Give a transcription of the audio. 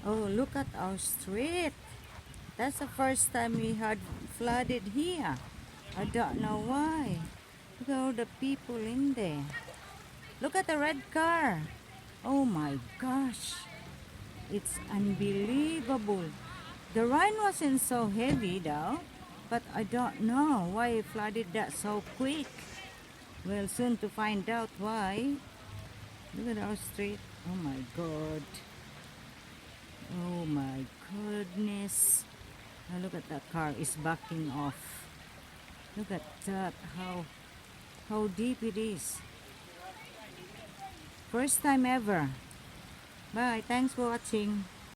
Oh, look at our street. That's the first time we had flooded here. I don't know why. Look at all the people in there. Look at the red car. Oh my gosh. It's unbelievable. The rain wasn't so heavy though, but I don't know why it flooded that so quick. Well, soon to find out why. Look at our street. Oh my god. Oh my goodness. Now look at that car is backing off. Look at that, how deep it is. First time ever. Bye, thanks for watching.